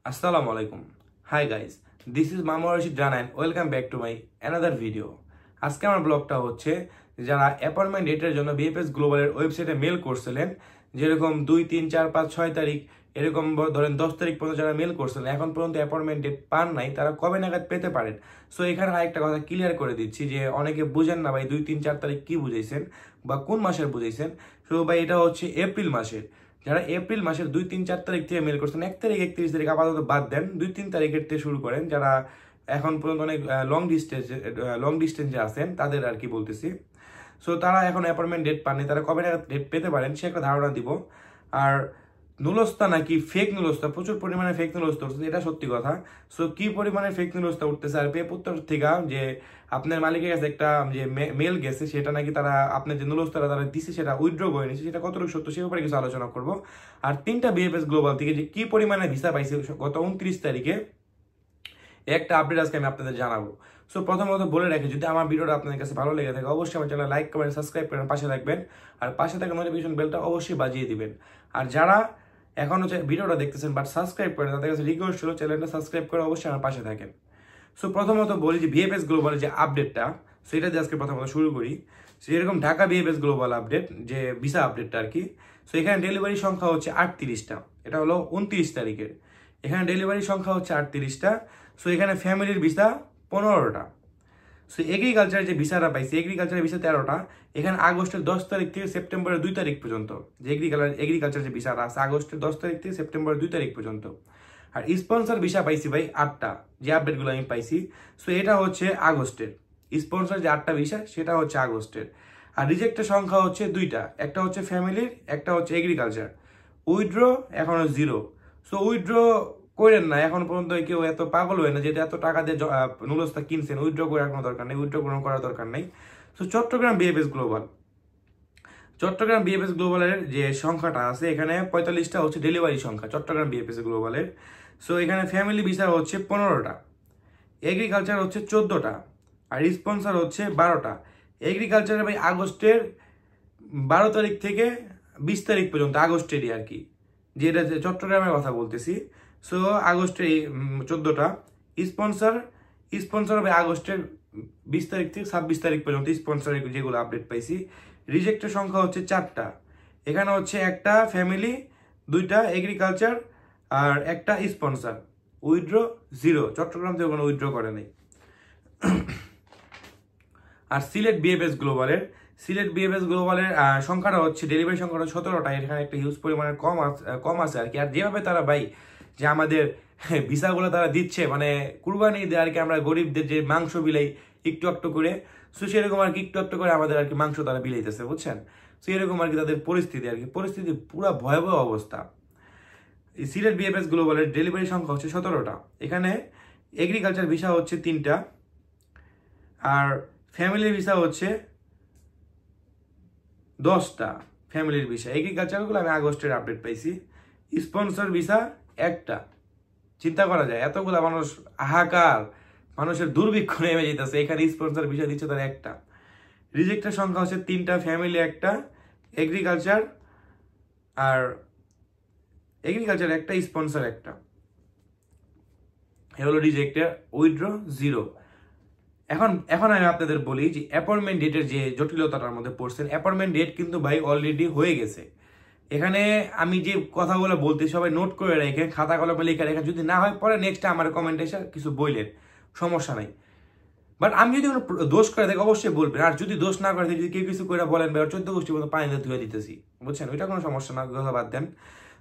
Assalamu alaikum. Hi guys, this is Mamu Rashid Rana and welcome back to my another video. আজকে আমার ব্লগটা হচ্ছে যারা appointment ডেটের জন্য বিএফএস গ্লোবালের ওয়েবসাইটে মেল করছিলেন, যেরকম 2, 3, 4, 5, 6 তারিখ এরকম ধরেন 10 তারিখ পর্যন্ত যারা মেল করছিলেন এখন পর্যন্ত অ্যাপয়েন্টমেন্ট ডেট পান নাই, তারা কবে নাগাদ পেতে পারেন। সো এখানে আরেকটা কথা ক্লিয়ার করে দিচ্ছি যে অনেকে বুঝেন না ভাই 2, 3, 4 তারিখ কি বুঝাইছেন বা কোন মাসের বুঝাইছেন। সো ভাই এটা হচ্ছে এপ্রিল মাসের। যারা এপ্রিল মাসের 2, 3, 4 তারিখ থেকে মেল করছেন, 1 তারিখ 31 তারিখ আপাতত বাদ দেন, 2, 3 তারিখের থেকে শুরু করেন। যারা এখন পর্যন্ত অনেক লং ডিস্টেন্সে আছেন তাদের আর কি বলতেছি। সো তারা এখন অ্যাপয়েন্টমেন্ট ডেট পাননি, তারা কবে নাগাদ ডেট পেতে পারেন সে একটা ধারণা দিব। আর নুলস্তা নাকি ফেক নুলস্তা, প্রচুর পরিমাণে ফেক নুলস্তা উঠতেছে, এটা সত্যি কথা। সো কি পরিমাণে ফেক নুলস্তা উঠতেছে আর পেপুত্তর থেকে যে আপনার মালিকের কাছে একটা যে মেল গেছে সেটা নাকি তারা আপনার যে নুলস্তারা তারা দিছে সেটা উইথড্র করে নিচ্ছে, সেটা কতটুকু সত্য সে ব্যাপারে কিছু আলোচনা করব। আর 3টা বিএফএস গ্লোবাল থেকে যে কি পরিমাণে ভিসা পাইছে গত 29 তারিখে একটা আপডেট আজকে আমি আপনাদের জানাবো। সো প্রথমত বলে রাখি, যদি আমার ভিডিওটা আপনাদের কাছে ভালো লেগে থাকে অবশ্যই আমার চ্যানেল লাইক কমেন্ট সাবস্ক্রাইব করেন, পাশে থাকবেন। আর পাশে থাকা নোটিফিকেশন বেলটা অবশ্যই বাজিয়ে দিবেন। আর যারা এখন হচ্ছে ভিডিওটা দেখতেছেন বাট সাবস্ক্রাইব করেন, তাদের কাছে রিকোয়েস্ট ছিল চ্যানেলটা সাবস্ক্রাইব করে অবশ্যই আমার পাশে থাকেন। সো প্রথমত বলি যে বিএফএস গ্লোবালের যে আপডেটটা সেটা দিয়ে আজকে প্রথমত শুরু করি। সেরকম ঢাকা বিএফএস গ্লোবাল আপডেট যে ভিসা আপডেটটা আর কি। সো এখানে ডেলিভারি সংখ্যা হচ্ছে 38টা, এটা হলো 29 তারিখের। এখানে ডেলিভারি সংখ্যা হচ্ছে 38টা। সো এখানে ফ্যামিলির ভিসা 15টা। সো এগ্রিকালচার যে ভিসাটা পাইছে, এগ্রিকালচারের ভিসা 13টা। এখানে আগস্টের 10 তারিখ থেকে সেপ্টেম্বরের 2 তারিখ পর্যন্ত যে এগ্রিকালচার যে ভিসাটা আছে আগস্টের 10 তারিখ থেকে সেপ্টেম্বরের 2 তারিখ পর্যন্ত। আর স্পন্সর ভিসা পাইছি ভাই 8টা, যে আপডেটগুলো আমি পাইছি। সো এটা হচ্ছে আগস্টের স্পন্সর যে 8টা ভিসা সেটা হচ্ছে আগস্টের। আর রিজেক্টের সংখ্যা হচ্ছে 2টা, একটা হচ্ছে ফ্যামিলির, একটা হচ্ছে এগ্রিকালচার। উইথড্র এখনো 0। সো উইথড্র করেন না, এখন পর্যন্ত কেউ এত পাগল হয় না যে এত টাকা দিয়ে নুলস্তা কিনছেন, উইথড্র করার কোনো দরকার নেই, উইথড্র করার দরকার নেই। সো চট্টগ্রাম বিএফএস গ্লোবালের যে সংখ্যাটা আছে এখানে 45টা হচ্ছে ডেলিভারি সংখ্যা চট্টগ্রাম বিএফএস গ্লোবালের। সো এখানে ফ্যামিলি ভিসা হচ্ছে 15টা, এগ্রিকালচার হচ্ছে 14টা, আর স্পন্সর হচ্ছে 12টা। এগ্রিকালচারের ভাই আগস্টের 12 তারিখ থেকে 20 তারিখ পর্যন্ত, আগস্টেরই আর কি, যেটা চট্টগ্রামের কথা বলতেছি। সো আগস্টের 14টা। স্পন্সর হবে আগস্টের 20 তারিখ থেকে 26 তারিখ পর্যন্ত স্পন্সর যেগুলো আপডেট পাইছি। রিজেক্টের সংখ্যা হচ্ছে 4টা, এখানে হচ্ছে একটা ফ্যামিলি, 2টা এগ্রিকালচার আর একটা স্পন্সর। উইথড্র 0, চট্টগ্রাম থেকে কোনো উইথড্র করে নেই। আর সিলেট বিএফএস গ্লোবালের সংখ্যাটা হচ্ছে ডেলিভারি সংখ্যাটা 17টা, এখানে একটা হিউজ পরিমাণের কম আছে আর কি। আর যেভাবে তারা ভাই যে আমাদের ভিসাগুলো তারা দিচ্ছে, মানে কুরবানি দিয়ে আর কি, আমরা গরিবদের যে মাংস বিলাই একটু একটু করে, সো সেরকম আর কি একটু একটু করে আমাদের আর কি মাংস তারা বিলাইতেছে, বুঝছেন। সো এরকম আর কি তাদের পরিস্থিতি আর কি, পরিস্থিতি পুরো ভয়াবহ অবস্থা। সিলেট বিএফএস গ্লোবালের ডেলিভারি সংখ্যা হচ্ছে 17টা, এখানে এগ্রিকালচার ভিসা হচ্ছে 3টা, আর ফ্যামিলির ভিসা হচ্ছে 10টা। ফ্যামিলির ভিসা এগ্রিকালচারগুলো আমি আগস্টের আপডেট পাইছি। স্পন্সর ভিসা 1টা। চিন্তা করা যায় এতগুলা মানুষ, হাহাকার, মানুষের দুর্ভিক্ষ নেমে যেতেছে, এখানে স্পন্সর ভিসা দিচ্ছে তার 1টা। রিজেক্টের সংখ্যা হচ্ছে 3টা, ফ্যামিলি 1টা, এগ্রিকালচার 1টা, স্পন্সর 1টা। এ হলো রিজেক্টের। উইথড্র 0। এখন আমি আপনাদের বলি যে অ্যাপয়েন্টমেন্ট ডেটের যে জটিলতাটার মধ্যে পড়ছেন, অ্যাপয়েন্টমেন্ট ডেট কিন্তু ভাই অলরেডি হয়ে গেছে। এখানে আমি যে কথাগুলো বলতে সবাই নোট করে রেখে খাতা কলমে লিখে রেখে, যদি না হয় পরে নেক্সট আমার কমেন্টে এসে কিছু বললেন, সমস্যা নাই। বাট আমি যদি কোনো দোষ করে থাকি অবশ্যই বলবেন। আর যদি দোষ না করে থাকি, যদি কেউ কিছু করে বলেন ভাই 14 গোষ্ঠীর মতো পানিতে ধুয়ে দিতেছি, বুঝছেন, ওইটা কোনো সমস্যা না, কথা বাদ দেন।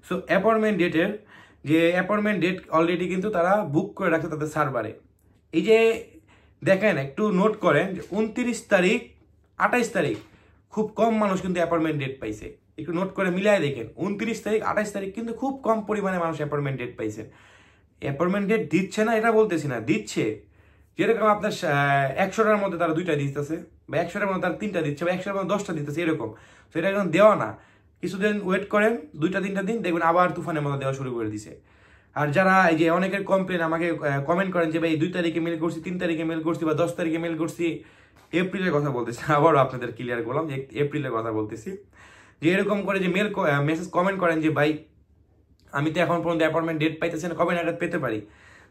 সো অ্যাপয়েন্টমেন্ট ডেট অলরেডি কিন্তু তারা বুক করে রাখছে তাদের সার্ভারে। এই যে দেখেন, একটু নোট করেন যে 29 তারিখ 28 তারিখ খুব কম মানুষ কিন্তু অ্যাপয়েন্টমেন্ট ডেট পাইছে। একটু নোট করে মিলাই দেখেন, 29 তারিখ 28 তারিখ কিন্তু খুব কম পরিমাণে মানুষ অ্যাপয়েন্টমেন্ট ডেট পাইছে। অ্যাপয়েন্টমেন্ট ডেট দিচ্ছে না এটা বলতেছি না, দিচ্ছে। যেরকম আপনার 100টার মধ্যে তারা 2টা দিতেছে, বা 100টার মধ্যে তারা 3টা দিচ্ছে, বা 100টার মধ্যে 10টা দিতেছে, এরকম। তো এটা এখন দেওয়া না, কিছুদিন ওয়েট করেন, 2-3টা দিন দেখবেন আবার তুফানের মতো দেওয়া শুরু করে দিছে। আর যারা এই যে অনেকের কমপ্লেন আমাকে কমেন্ট করেন যে ভাই 2 তারিখে মেল করছি, 3 তারিখে মেল করছি, বা 10 তারিখে মেল করছি, এপ্রিলের কথা বলতেছি, আবারও আপনাদের ক্লিয়ার করলাম যে এপ্রিলের কথা বলতেছি। যে এরকম করে যে মেসেজ কমেন্ট করেন যে ভাই আমি তো এখন পর্যন্ত অ্যাপয়েন্টমেন্ট ডেট পাইতেছি না, কবে নাগাদ পেতে পারি।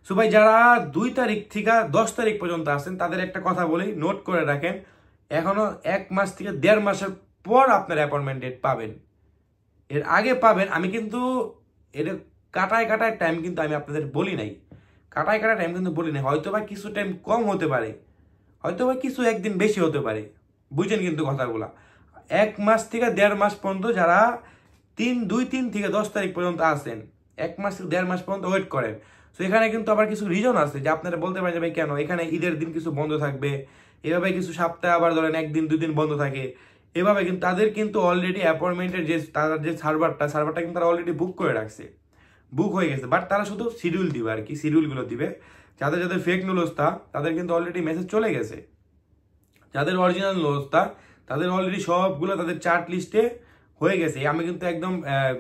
সো ভাই যারা 2 তারিখ থেকে 10 তারিখ পর্যন্ত আছেন তাদের একটা কথা বলি, নোট করে রাখেন, এখনো 1 মাস থেকে 1.5 মাসের পর আপনার অ্যাপয়েন্টমেন্ট ডেট পাবেন। এর আগে পাবেন, আমি কিন্তু এটা কাটায় টাইম কিন্তু আমি আপনাদের বলি নাই, কাটায় টাইম কিন্তু বলি নাই। হয়তো বা কিছু টাইম কম হতে পারে, হয়তো বা কিছু একদিন বেশি হতে পারে, বুঝছেন কিন্তু কথাগুলা। 1 মাস থেকে 1.5 মাস পর্যন্ত যারা 2-3 থেকে 10 তারিখ পর্যন্ত আছেন, 1 মাস থেকে 1.5 মাস পর্যন্ত ওয়েট করেন। তো এখানে কিন্তু আবার কিছু রিজন আছে যে আপনারা বলতে পারেন যে ভাই কেন এখানে ঈদের দিন কিছু বন্ধ থাকবে, এভাবে কিছু সপ্তাহে আবার ধরেন 1 দিন 2 দিন বন্ধ থাকে, এভাবে কিন্তু তাদের কিন্তু অলরেডি অ্যাপয়েন্টমেন্টের যে তার যে সার্ভারটা কিন্তু তারা অলরেডি বুক করে রাখছে, বুক হয়ে গেছে। বাট তারা শুধু শিডিউল দিবে আর কি, শিডিউলগুলো দিবে। যাদের যাদের ফেক নুলস্তা তাদের কিন্তু অলরেডি মেসেজ চলে গেছে, যাদের অরিজিনাল নুলস্তা তাদের অলরেডি সবগুলো তাদের চার্ট লিস্টে হয়ে গেছে। আমি কিন্তু একদম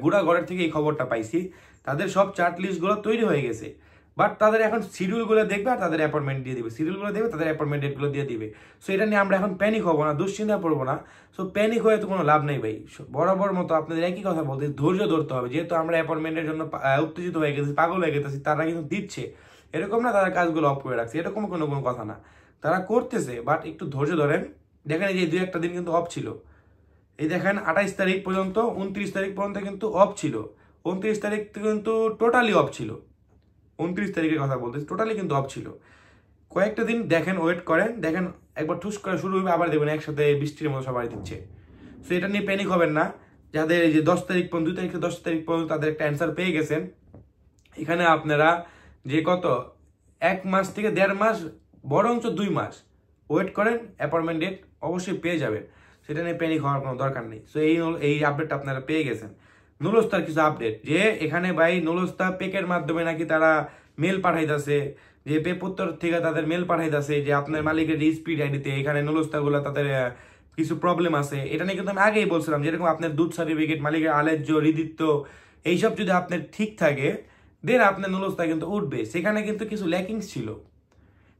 গুড়া ঘরের থেকে এই খবরটা পাইছি, তাদের সব চার্ট লিস্টগুলো তৈরি হয়ে গেছে। বাট তাদের এখন শিডিউলগুলো দেখবে আর তাদের অ্যাপয়েন্টমেন্ট দিয়ে দিবে, শিডিউলগুলো দেখবে তাদের অ্যাপয়েন্টমেন্ট ডেটগুলো দিয়ে দিবে। সো এটা নিয়ে আমরা এখন প্যানিক হবো না, দুশ্চিন্তা পড়বো না। সো প্যানিক হয়ে তো কোনো লাভ নেই ভাই, বরাবর মতো আপনাদের একই কথা বলতে, ধৈর্য ধরতে হবে। যেহেতু আমরা অ্যাপয়েন্টমেন্টের জন্য উত্তেজিত হয়ে গেছি, পাগল হয়ে গেছি, তারা কিন্তু দিচ্ছে, এরকম না তারা কাজগুলো অফ করে রাখছে, এরকম কোনো কথা না, তারা করতেছে। বাট একটু ধৈর্য ধরেন। দেখেন এই যে 2-1 দিন কিন্তু অফ ছিল, এই দেখেন 28 তারিখ পর্যন্ত, 29 তারিখ পর্যন্ত কিন্তু অফ ছিল, 29 তারিখ কিন্তু টোটালি অফ ছিল, 29 তারিখের কথা বলতেছি, টোটালি কিন্তু অফ ছিল। কয়েকটা দিন দেখেন, ওয়েট করেন, দেখেন একবার ঠুস করে শুরু হবে, আবার দেখবেন একসাথে বৃষ্টির মতো সবাই দিচ্ছে। সো এটা নিয়ে প্যানিক হবেন না। যাদের এই যে 10 তারিখ পর্যন্ত, 2 তারিখ থেকে 10 তারিখ পর্যন্ত তাদের একটা অ্যান্সার পেয়ে গেছেন, এখানে আপনারা যে কত 1 মাস থেকে 1.5 মাস বরঞ্চ 2 মাস ওয়েট করেন, অ্যাপয়েন্টমেন্ট ডেট অবশ্যই পেয়ে যাবেন, সেটা নিয়ে প্যানিক হওয়ার কোনো দরকার নেই। সো এই আপডেটটা আপনারা পেয়ে গেছেন। নুলস্তার কিছু আপডেট, যে এখানে ভাই নুলস্তা পেকের মাধ্যমে নাকি তারা মেল পাঠাইতেছে, যে পেপুত্তর থেকে তাদের মেল পাঠাইতেছে যে আপনার মালিকের স্পিড আইডিতে এখানে নুলস্তাগুলো তাদের কিছু প্রবলেম আছে। এটা নিয়ে কিন্তু আমি আগেই বলছিলাম, যেরকম আপনার দুধ সার্টিফিকেট, মালিকের আলেজ্য, হৃদিত্ব, এইসব যদি আপনার ঠিক থাকে দেন আপনার নুলস্তা কিন্তু উঠবে। সেখানে কিন্তু কিছু ল্যাকিংস ছিল,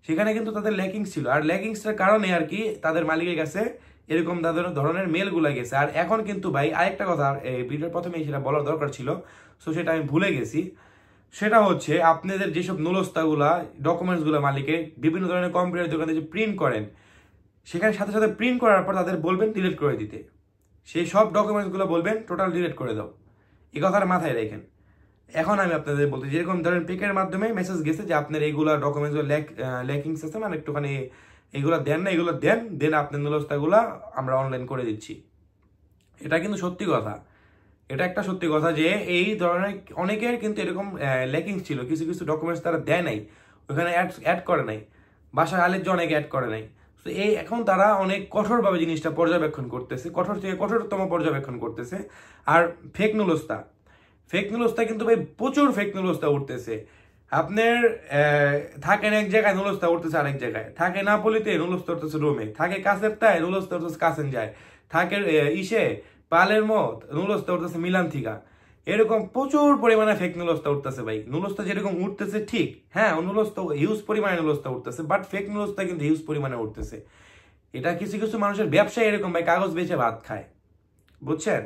সেখানে কিন্তু তাদের ল্যাকিংস ছিল, আর ল্যাকিংসটার কারণে আর কি তাদের মালিকের কাছে এরকম ধরনের মেলগুলো গেছে। আর এখন কিন্তু ভাই আরেকটা কথা, ভিডিওর প্রথমেই সেটা বলার দরকার ছিল, সো সেটা আমি ভুলে গেছি। সেটা হচ্ছে আপনাদের যেসব নুলস্তাগুলা, ডকুমেন্টসগুলো মালিকের বিভিন্ন ধরনের কম্পিউটার দোকানে যে প্রিন্ট করেন, সেখানে সাথে সাথে প্রিন্ট করার পর তাদের বলবেন ডিলিট করে দিতে, সেই সব ডকুমেন্টসগুলো বলবেন টোটাল ডিলিট করে দাও। এই কথাটা মাথায় রাখেন। এখন আমি আপনাদের বলতে, যেরকম ধরেন পেকের মাধ্যমে মেসেজ গেছে যে আপনার এইগুলা ডকুমেন্টস ল্যাকিংস আছে, মানে একটুখানি এগুলো দেন না, এগুলো দেন আপনার নুলস্তাগুলা আমরা অনলাইন করে দিচ্ছি। এটা কিন্তু সত্যি কথা, এটা একটা সত্যি কথা যে এই ধরনের অনেকের কিন্তু এরকম ল্যাকিংস ছিল, কিছু কিছু ডকুমেন্টস তারা দেয় নাই, ওখানে অ্যাড করে নাই, বাসায় আলের যে অনেকে অ্যাড করে নাই। তো এই এখন তারা অনেক কঠোরভাবে জিনিসটা পর্যবেক্ষণ করতেছে, কঠোর থেকে কঠোরতম পর্যবেক্ষণ করতেছে। আর ফেক নুলস্তা কিন্তু ভাই প্রচুর ফেক নুলস্তা উঠতেছে। আপনার থাকেন এক জায়গায়, নুলস্তা উঠতেছে আরেক জায়গায়, থাকে নাপোলিতে, নুলস্তা উঠতেছে রোমে, থাকে কাছের তাই, নুলস্তা উঠতেছে কাছেন যায়, থাকে ইসে পালেরমো, নুলস্তা উঠতেছে মিলান থিকা। এরকম প্রচুর পরিমাণে ফেক নুলস্তা উঠতেছে ভাই। নুলস্তা যেরকম উঠতেছে ঠিক, হ্যাঁ নুলস্তা হিউজ পরিমাণে নুলস্তা উঠতেছে, বাট ফেক নুলস্তা কিন্তু হিউজ পরিমাণে উঠতেছে। এটা কিছু কিছু মানুষের ব্যবসা এরকম ভাই, কাগজ বেচে ভাত খায়, বুঝছেন।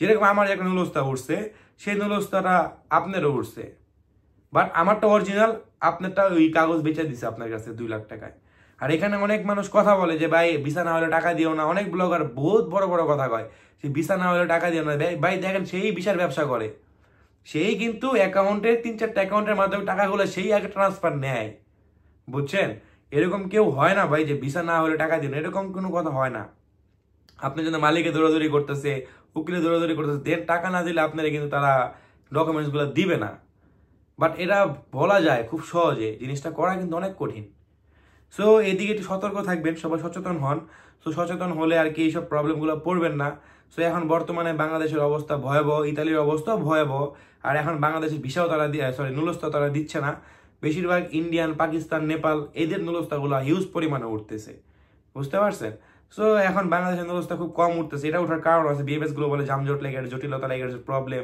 যেরকম আমার একটা নুলস্তা উঠছে, সেই নুলস্তাটা আপনারও উঠছে, বাট আমারটা অরিজিনাল, আপনারটা ওই কাগজ বেচে দিছে আপনার কাছে 2 লাখ টাকায়। আর এখানে অনেক মানুষ কথা বলে যে ভাই ভিসা না হলে টাকা দিও না, অনেক ব্লগার বহুত বড় বড় কথা কয় যে ভিসা না হলে টাকা দিও না। ভাই দেখেন সেই ভিসার ব্যবসা করে, সেই কিন্তু অ্যাকাউন্টে 3-4টা অ্যাকাউন্টের মাধ্যমে টাকাগুলো সেই আগে ট্রান্সফার নেয়, বুঝছেন। এরকম কেউ হয় না ভাই যে ভিসা না হলে টাকা দিন, এরকম কোনো কথা হয় না। আপনি যদি মালিকে দৌড়াদৌড়ি করতেছে, উকিলে দৌড়াদৌড়ি করতেছে, দেন টাকা না দিলে আপনারা কিন্তু তারা ডকুমেন্টসগুলো দিবে না। বাট এটা বলা যায় খুব সহজে, জিনিসটা করা কিন্তু অনেক কঠিন। সো এদিকে একটু সতর্ক থাকবেন, সবাই সচেতন হন। সো সচেতন হলে আর কি এইসব প্রবলেমগুলো পড়বেন না। সো এখন বর্তমানে বাংলাদেশের অবস্থা ভয়াবহ, ইতালির অবস্থাও ভয়াবহ। আর এখন বাংলাদেশের ভিসাও তারা নুলস্তা তারা দিচ্ছে না, বেশিরভাগ ইন্ডিয়ান, পাকিস্তান, নেপাল এদের নুলস্তাগুলো হিউজ পরিমাণে উঠতেছে, বুঝতে পারছেন। সো এখন বাংলাদেশের নুলস্তা খুব কম উঠতেছে। এটা ওঠার কারণ আছে বিএফএস গ্লোবালে জামজট লেগে, জটিলতা লেগে, প্রবলেম।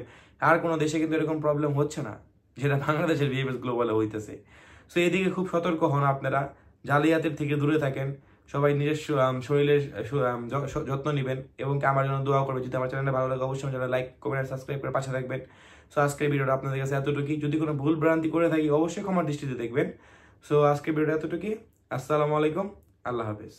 আর কোনো দেশে কিন্তু এরকম প্রবলেম হচ্ছে না যেটা বাংলাদেশের বিএফএস গ্লোবালে হইতেছে। সো এদিকে খুব সতর্ক হন আপনারা, জালিয়াতির থেকে দূরে থাকেন, সবাই নিজের শরীরের যত্ন নেবেন এবং আমার জন্য দোয়া করবেন। যদি আমার চ্যানেলে ভালো লাগে অবশ্যই চ্যানেল লাইক, কমেন্ট, সাবস্ক্রাইব করে পাশে থাকবেন। সো আজকের ভিডিওটা আপনাদের কাছে এতটুকুই। যদি কোনো ভুল ভ্রান্তি করে থাকি অবশ্যই ক্ষমার দৃষ্টিতে দেখবেন। সো আজকের ভিডিওটা এতটুকুই। আসসালামু আলাইকুম, আল্লাহ হাফেজ।